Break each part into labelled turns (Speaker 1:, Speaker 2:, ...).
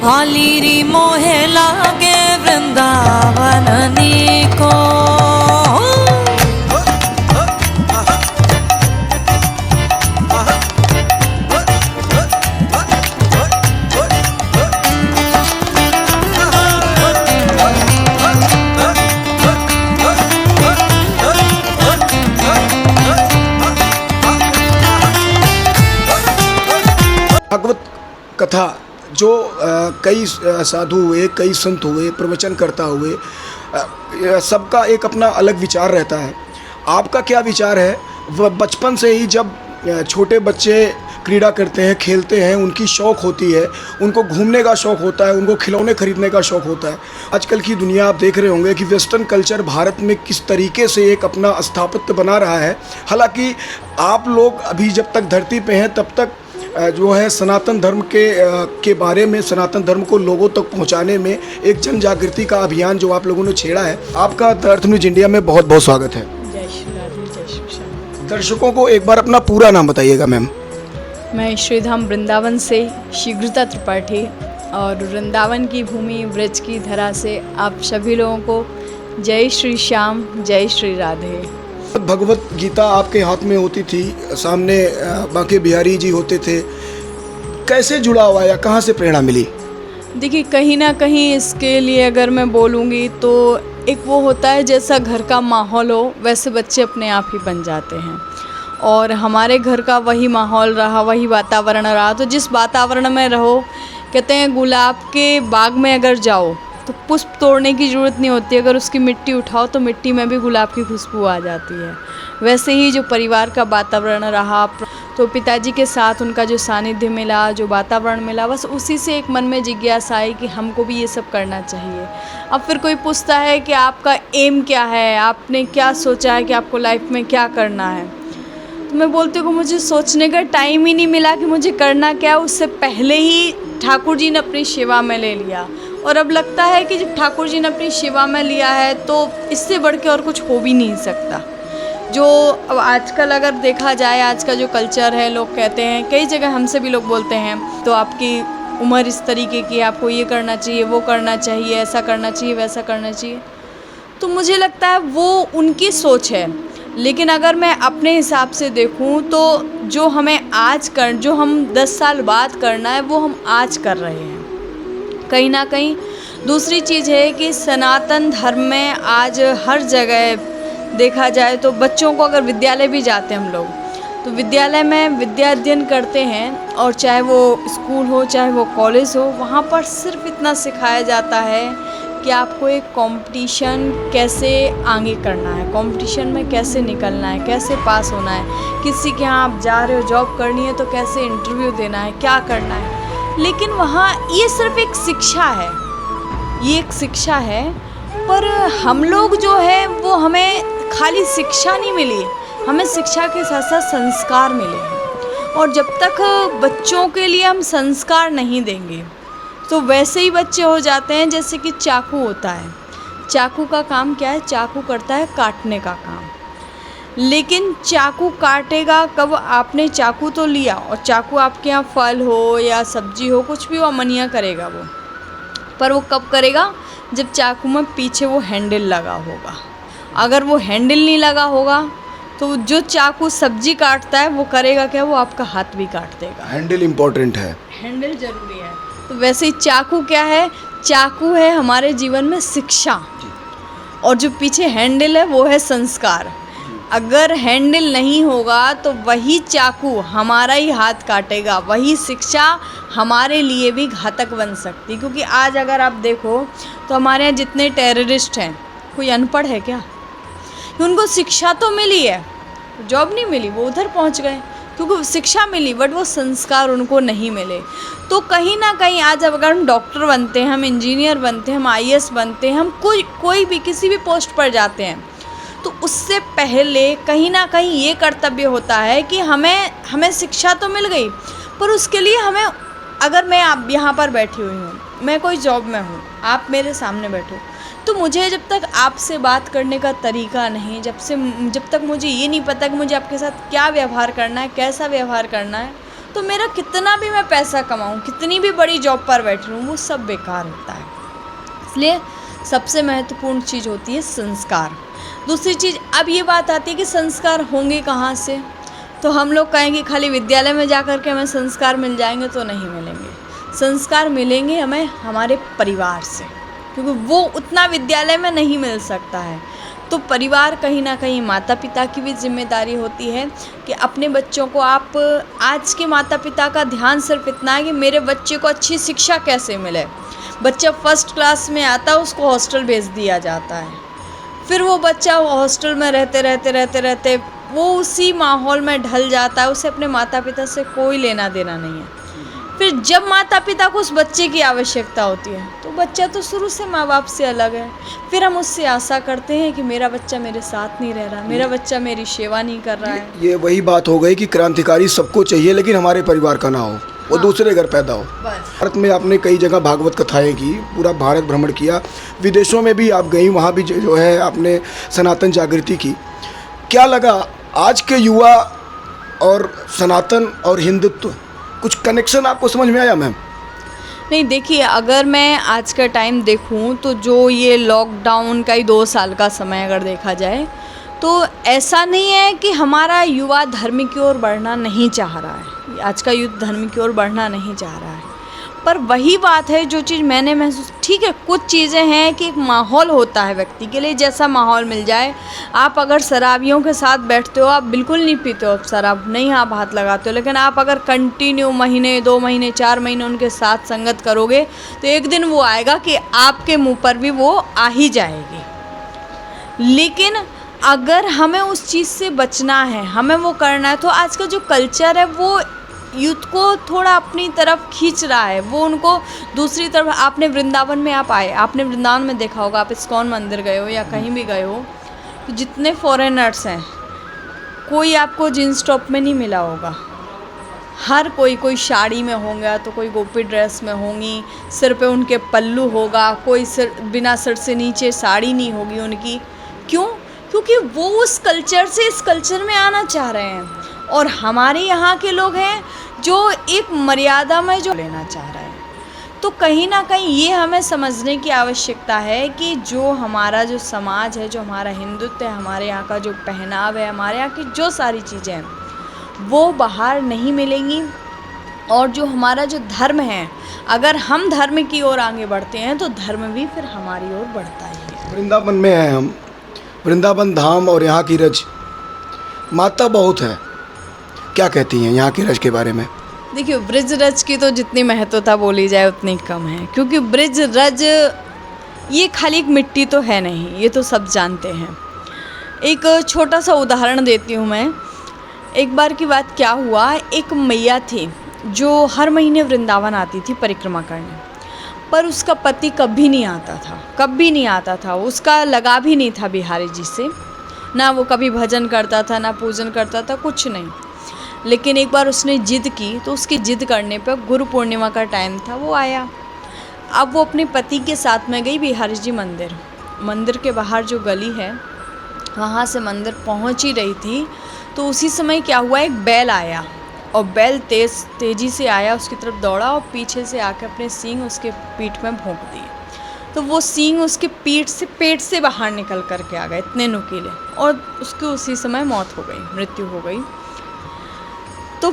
Speaker 1: हालीरी मोहे लागे वृंदावन नीको।
Speaker 2: भागवत कथा जो कई साधु हुए, कई संत हुए, प्रवचन करता हुए, सबका एक अपना अलग विचार रहता है। आपका क्या विचार है? वह बचपन से ही जब छोटे बच्चे क्रीड़ा करते हैं, खेलते हैं, उनकी शौक़ होती है, उनको घूमने का शौक़ होता है, उनको खिलौने खरीदने का शौक़ होता है। आजकल की दुनिया आप देख रहे होंगे कि वेस्टर्न कल्चर भारत में किस तरीके से एक अपना स्थापत्य बना रहा है। हालांकि आप लोग अभी जब तक धरती पे हैं तब तक जो है सनातन धर्म के बारे में, सनातन धर्म को लोगों तक पहुंचाने में एक जन जागृति का अभियान जो आप लोगों ने छेड़ा है। आपका द अर्थ न्यूज इंडिया में बहुत बहुत स्वागत है।
Speaker 3: जय श्री राधे, जय श्री श्याम।
Speaker 2: दर्शकों को एक बार अपना पूरा नाम बताइएगा मैम।
Speaker 3: मैं श्रीधाम वृंदावन से शीघ्रता त्रिपाठी और वृंदावन की भूमि ब्रज की धरा से आप सभी लोगों को जय श्री श्याम, जय श्री राधे।
Speaker 2: भगवत गीता आपके हाथ में होती थी, सामने बांके बिहारी जी होते थे, कैसे जुड़ा हुआ या कहाँ से प्रेरणा मिली?
Speaker 3: देखिए, कहीं ना कहीं इसके लिए अगर मैं बोलूँगी तो एक वो होता है जैसा घर का माहौल हो वैसे बच्चे अपने आप ही बन जाते हैं। और हमारे घर का वही माहौल रहा, वही वातावरण रहा, तो जिस वातावरण में रहो, कहते हैं गुलाब के बाग में अगर जाओ तो पुष्प तोड़ने की ज़रूरत नहीं होती, अगर उसकी मिट्टी उठाओ तो मिट्टी में भी गुलाब की खुशबू आ जाती है। वैसे ही जो परिवार का वातावरण रहा, तो पिताजी के साथ उनका जो सानिध्य मिला, जो वातावरण मिला, बस उसी से एक मन में जिज्ञासा आई कि हमको भी ये सब करना चाहिए। अब फिर कोई पूछता है कि आपका एम क्या है, आपने क्या सोचा है कि आपको लाइफ में क्या करना है, तो मैं बोलती हूँ मुझे सोचने का टाइम ही नहीं मिला कि मुझे करना क्या। उससे पहले ही ठाकुर जी ने अपनी सेवा में ले लिया, और अब लगता है कि जब ठाकुर जी ने अपनी सेवा में लिया है तो इससे बढ़ के और कुछ हो भी नहीं सकता। जो अब आजकल अगर देखा जाए, आज का जो कल्चर है, लोग कहते हैं, कई जगह हमसे भी लोग बोलते हैं, तो आपकी उम्र इस तरीके की, आपको ये करना चाहिए, वो करना चाहिए, ऐसा करना चाहिए, वैसा करना चाहिए। तो मुझे लगता है वो उनकी सोच है, लेकिन अगर मैं अपने हिसाब से देखूं तो जो हमें आज जो हम 10 साल बाद करना है वो हम आज कर रहे हैं। कहीं ना कहीं दूसरी चीज़ है कि सनातन धर्म में आज हर जगह देखा जाए तो बच्चों को, अगर विद्यालय भी जाते हैं हम लोग, तो विद्यालय में विद्या अध्ययन करते हैं, और चाहे वो स्कूल हो चाहे वो कॉलेज हो, वहाँ पर सिर्फ इतना सिखाया जाता है कि आपको एक कंपटीशन कैसे आगे करना है, कंपटीशन में कैसे निकलना है, कैसे पास होना है, किसी के यहाँ आप जा रहे हो जॉब करनी है तो कैसे इंटरव्यू देना है, क्या करना है। लेकिन वहाँ ये सिर्फ एक शिक्षा है, ये एक शिक्षा है, पर हम लोग जो है वो, हमें खाली शिक्षा नहीं मिली, हमें शिक्षा के साथ साथ संस्कार मिले हैं। और जब तक बच्चों के लिए हम संस्कार नहीं देंगे तो वैसे ही बच्चे हो जाते हैं जैसे कि चाकू होता है। चाकू का काम क्या है? चाकू करता है काटने का काम, लेकिन चाकू काटेगा कब? आपने चाकू तो लिया, और चाकू आपके यहाँ फल हो या सब्जी हो, कुछ भी वो अमनिया करेगा वो, पर वो कब करेगा? जब चाकू में पीछे वो हैंडल लगा होगा। अगर वो हैंडल नहीं लगा होगा तो जो चाकू सब्जी काटता है वो करेगा क्या? वो आपका हाथ भी काट देगा।
Speaker 2: हैंडल इम्पोर्टेंट है,
Speaker 3: हैंडल जरूरी है। तो वैसे ही चाकू क्या है? चाकू है हमारे जीवन में शिक्षा, और जो पीछे हैंडल है वो है संस्कार। अगर हैंडल नहीं होगा तो वही चाकू हमारा ही हाथ काटेगा, वही शिक्षा हमारे लिए भी घातक बन सकती। क्योंकि आज अगर आप देखो तो हमारे यहाँ जितने टेररिस्ट हैं, कोई अनपढ़ है क्या? उनको शिक्षा तो मिली है, जॉब नहीं मिली, वो उधर पहुँच गए क्योंकि शिक्षा मिली, बट वो संस्कार उनको नहीं मिले। तो कहीं ना कहीं आज अगर हम डॉक्टर बनते हैं, हम इंजीनियर बनते हैं, हम IAS बनते हैं, हम कोई भी किसी भी पोस्ट पर जाते हैं, तो उससे पहले कहीं ना कहीं ये कर्तव्य होता है कि हमें शिक्षा तो मिल गई, पर उसके लिए हमें, अगर मैं आप यहाँ पर बैठी हुई हूँ, मैं कोई जॉब में हूँ, आप मेरे सामने बैठो, तो मुझे जब तक आपसे बात करने का तरीका नहीं, जब तक मुझे ये नहीं पता कि मुझे आपके साथ क्या व्यवहार करना है, कैसा व्यवहार करना है, तो मेरा कितना भी मैं पैसा कमाऊँ, कितनी भी बड़ी जॉब पर बैठ रहूँ, वो सब बेकार होता है। इसलिए सबसे महत्वपूर्ण चीज़ होती है संस्कार। दूसरी चीज़, अब ये बात आती है कि संस्कार होंगे कहाँ से। तो हम लोग कहेंगे खाली विद्यालय में जा कर के हमें संस्कार मिल जाएंगे, तो नहीं मिलेंगे। संस्कार मिलेंगे हमें हमारे परिवार से, क्योंकि वो उतना विद्यालय में नहीं मिल सकता है। तो परिवार, कहीं ना कहीं माता पिता की भी जिम्मेदारी होती है कि अपने बच्चों को, आप आज के माता पिता का ध्यान सिर्फ इतना है कि मेरे बच्चे को अच्छी शिक्षा कैसे मिले। बच्चा फर्स्ट क्लास में आता है, उसको हॉस्टल भेज दिया जाता है, फिर वो बच्चा हॉस्टल में रहते वो उसी माहौल में ढल जाता है, उसे अपने माता पिता से कोई लेना देना नहीं है। फिर जब माता पिता को उस बच्चे की आवश्यकता होती है, तो बच्चा तो शुरू से माँ बाप से अलग है। फिर हम उससे आशा करते हैं कि मेरा बच्चा मेरे साथ नहीं रह रहा, मेरा बच्चा मेरी सेवा नहीं कर रहा है।
Speaker 2: ये वही बात हो गई कि क्रांतिकारी सबको चाहिए, लेकिन हमारे परिवार का ना हो, वो दूसरे घर पैदा हो। भारत में आपने कई जगह भागवत कथाएं की, पूरा भारत भ्रमण किया, विदेशों में भी आप गई, वहाँ भी जो है आपने सनातन जागृति की। क्या लगा आज के युवा और सनातन और हिंदुत्व, कुछ कनेक्शन आपको समझ में आया मैम?
Speaker 3: नहीं, देखिए, अगर मैं आज का टाइम देखूं तो जो ये लॉकडाउन का ही 2 साल का समय अगर देखा जाए, तो ऐसा नहीं है कि हमारा युवा धर्म की ओर बढ़ना नहीं चाह रहा है। आज का युवा धर्म की ओर बढ़ना नहीं चाह रहा है, पर वही बात है जो चीज़ मैंने महसूस, ठीक है, कुछ चीज़ें हैं कि एक माहौल होता है व्यक्ति के लिए, जैसा माहौल मिल जाए। आप अगर शराबियों के साथ बैठते हो, आप बिल्कुल नहीं पीते हो शराब, नहीं आप हाथ लगाते हो, लेकिन आप अगर कंटिन्यू महीने 2 महीने 4 महीने उनके साथ संगत करोगे, तो एक दिन वो आएगा कि आपके मुंह पर भी वो आ ही जाएगी। लेकिन अगर हमें उस चीज़ से बचना है, हमें वो करना है, तो आज का जो कल्चर है वो यूथ को थोड़ा अपनी तरफ खींच रहा है, वो उनको दूसरी तरफ। आपने वृंदावन में आप आए, आपने वृंदावन में देखा होगा, आप इस्कॉन मंदिर गए हो या कहीं भी गए हो, तो जितने फॉरेनर्स हैं, कोई आपको जीन्स टॉप में नहीं मिला होगा। हर कोई साड़ी में होगा, तो कोई गोपी ड्रेस में होंगी, सिर पे उनके पल्लू होगा, कोई सिर बिना सिर से नीचे साड़ी नहीं होगी उनकी। क्यों? क्योंकि वो उस कल्चर से इस कल्चर में आना चाह रहे हैं, और हमारे यहाँ के लोग हैं जो एक मर्यादा में जो लेना चाह रहे हैं। तो कहीं ना कहीं ये हमें समझने की आवश्यकता है कि जो हमारा जो समाज है, जो हमारा हिंदुत्व है, हमारे यहाँ का जो पहनाव है, हमारे यहाँ की जो सारी चीज़ें हैं, वो बाहर नहीं मिलेंगी। और जो हमारा जो धर्म है, अगर हम धर्म की ओर आगे बढ़ते हैं, तो धर्म भी फिर हमारी ओर बढ़ता है।
Speaker 2: वृंदावन में हैं हम, वृंदावन धाम और यहाँ की रज, माता बहुत है, क्या कहती हैं यहाँ की रज के बारे में?
Speaker 3: देखिए, ब्रिज रज की तो जितनी महत्वता बोली जाए उतनी कम है, क्योंकि ब्रिज रज ये खाली एक मिट्टी तो है नहीं, ये तो सब जानते हैं। एक छोटा सा उदाहरण देती हूँ मैं। एक बार की बात क्या हुआ, एक मैया थी जो हर महीने वृंदावन आती थी परिक्रमा करने, पर उसका पति कभी नहीं आता था, उसका लगाव ही नहीं था बिहारी जी से, ना वो कभी भजन करता था, ना पूजन करता था, कुछ नहीं। लेकिन एक बार उसने जिद की, तो उसकी जिद करने पर गुरु पूर्णिमा का टाइम था, वो आया। अब वो अपने पति के साथ में गई बिहारी जी मंदिर के बाहर जो गली है, वहाँ से मंदिर पहुँच ही रही थी, तो उसी समय क्या हुआ, एक बैल आया, और बैल तेज़ी से आया, उसकी तरफ दौड़ा और पीछे से आकर अपने सींग उसके पीठ में भोंक दिए। तो वो सींग उसके पेट से बाहर निकल कर के आ गए, इतने नुकीले, और उसकी उसी समय मृत्यु हो गई। तो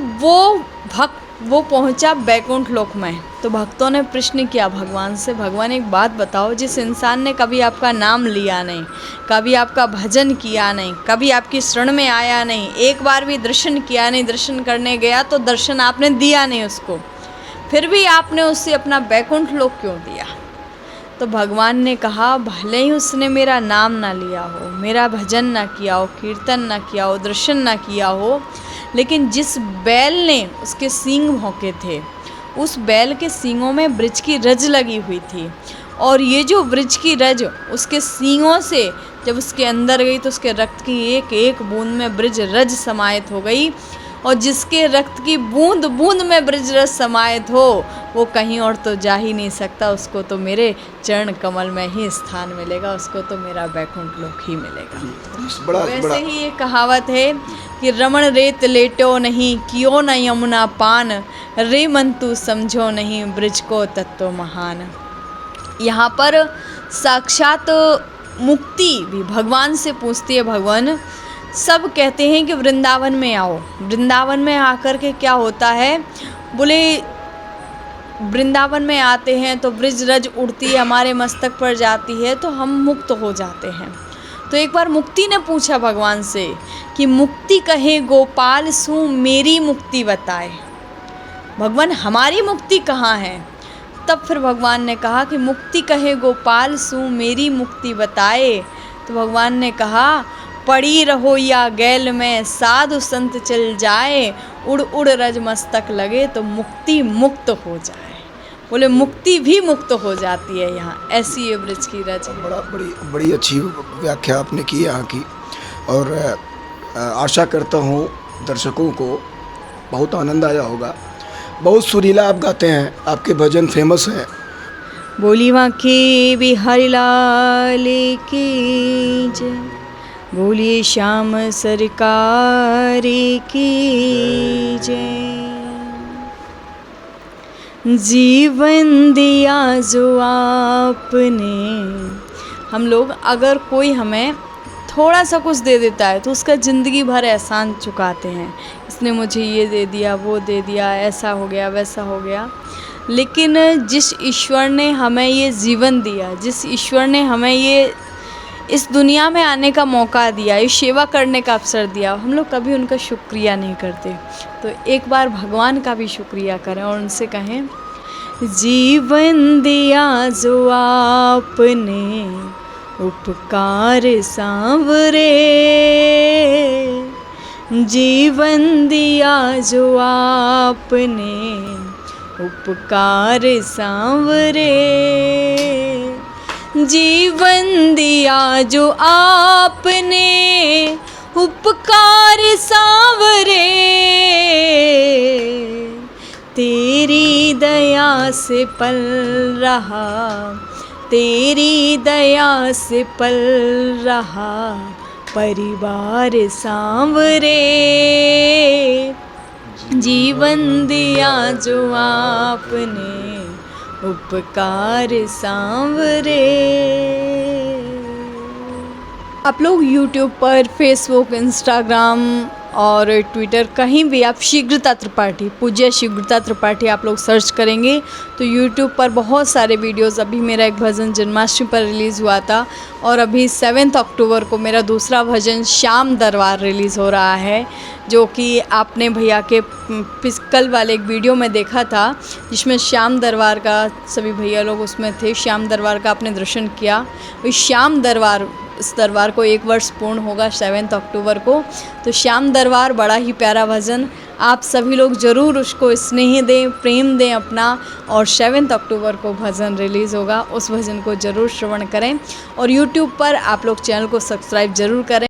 Speaker 3: वो पहुंचा बैकुंठ लोक में। तो भक्तों ने प्रश्न किया भगवान से, भगवान एक बात बताओ, जिस इंसान ने कभी आपका नाम लिया नहीं, कभी आपका भजन किया नहीं, कभी आपकी शरण में आया नहीं, एक बार भी दर्शन किया नहीं, दर्शन करने गया तो दर्शन आपने दिया नहीं उसको, फिर भी आपने उससे अपना बैकुंठ लोक क्यों दिया? तो भगवान ने कहा, भले ही उसने मेरा नाम ना लिया हो, मेरा भजन ना किया हो, कीर्तन ना किया हो, दर्शन ना किया हो, लेकिन जिस बैल ने उसके सींग भौंके थे, उस बैल के सींगों में ब्रज की रज लगी हुई थी, और ये जो ब्रज की रज उसके सींगों से जब उसके अंदर गई, तो उसके रक्त की एक एक बूंद में ब्रज रज समाहित हो गई। और जिसके रक्त की बूंद बूंद में ब्रजरस समाहित हो वो कहीं और तो जा ही नहीं सकता, उसको तो मेरे चरण कमल में ही स्थान मिलेगा, उसको तो मेरा वैकुंठ लोक ही मिलेगा।
Speaker 2: बड़ा
Speaker 3: वैसे
Speaker 2: बड़ा
Speaker 3: ही ये कहावत है कि रमण रेत लेटो नहीं, कियो न यमुना पान, रे मन तू समझो नहीं, ब्रज को तत्व महान। यहाँ पर साक्षात मुक्ति भी भगवान से पूछती है। भगवान सब कहते हैं कि वृंदावन में आओ, वृंदावन में आकर के क्या होता है, बोले वृंदावन में आते हैं तो ब्रज रज उड़ती है, हमारे मस्तक पर जाती है तो हम मुक्त हो जाते हैं। तो एक बार मुक्ति ने पूछा भगवान से कि मुक्ति कहे गोपाल सू मेरी मुक्ति बताए, भगवान हमारी मुक्ति कहाँ है। तब फिर भगवान ने कहा कि मुक्ति कहे गोपाल सू मेरी मुक्ति बताए। तो भगवान ने कहा पड़ी रहो या गैल में, साधु संत चल जाए, उड़ उड़ रज मस्तक लगे तो मुक्ति मुक्त हो जाए। बोले मुक्ति भी मुक्त हो जाती है यहाँ, ऐसी ये ब्रज की रज है।
Speaker 2: बड़ी अच्छी व्याख्या आपने की यहाँ की, और आशा करता हूँ दर्शकों को बहुत आनंद आया होगा। बहुत सुरीला आप गाते हैं, आपके भजन फेमस हैं।
Speaker 3: बोली वहाँ के बिहारी लाल की जय, बोलिए श्याम सरकार की जय। जीवन दिया जो आपने, हम लोग अगर कोई हमें थोड़ा सा कुछ दे देता है तो उसका ज़िंदगी भर एहसान चुकाते हैं, इसने मुझे ये दे दिया, वो दे दिया, ऐसा हो गया, वैसा हो गया। लेकिन जिस ईश्वर ने हमें ये जीवन दिया, जिस ईश्वर ने हमें ये इस दुनिया में आने का मौका दिया, ये सेवा करने का अवसर दिया, हम लोग कभी उनका शुक्रिया नहीं करते। तो एक बार भगवान का भी शुक्रिया करें और उनसे कहें जीवन दिया जो आपने, उपकार सांवरे, जीवन दिया जो आपने, उपकार सांवरे, जीवन दिया जो आपने, उपकार सांवरे, तेरी दया से पल रहा, तेरी दया से पल रहा परिवार सांवरे, जीवन दिया जो आपने, उपकार सांवरे। आप लोग YouTube पर, फेसबुक, इंस्टाग्राम और ट्विटर कहीं भी आप शीघ्रता त्रिपाठी, पूज्य शीघ्रता त्रिपाठी आप लोग सर्च करेंगे तो YouTube पर बहुत सारे वीडियोस। अभी मेरा एक भजन जन्माष्टमी पर रिलीज़ हुआ था और अभी 7 अक्टूबर को मेरा दूसरा भजन श्याम दरबार रिलीज़ हो रहा है, जो कि आपने भैया के कल वाले एक वीडियो में देखा था जिसमें श्याम दरबार का सभी भैया लोग उसमें थे, श्याम दरबार का आपने दर्शन किया। वही श्याम दरबार, इस दरबार को 1 वर्ष पूर्ण होगा 7 अक्टूबर को। तो श्याम दरबार बड़ा ही प्यारा भजन, आप सभी लोग ज़रूर उसको स्नेह दें, प्रेम दें अपना, और 7 अक्टूबर को भजन रिलीज़ होगा, उस भजन को ज़रूर श्रवण करें। और YouTube पर आप लोग चैनल को सब्सक्राइब ज़रूर करें।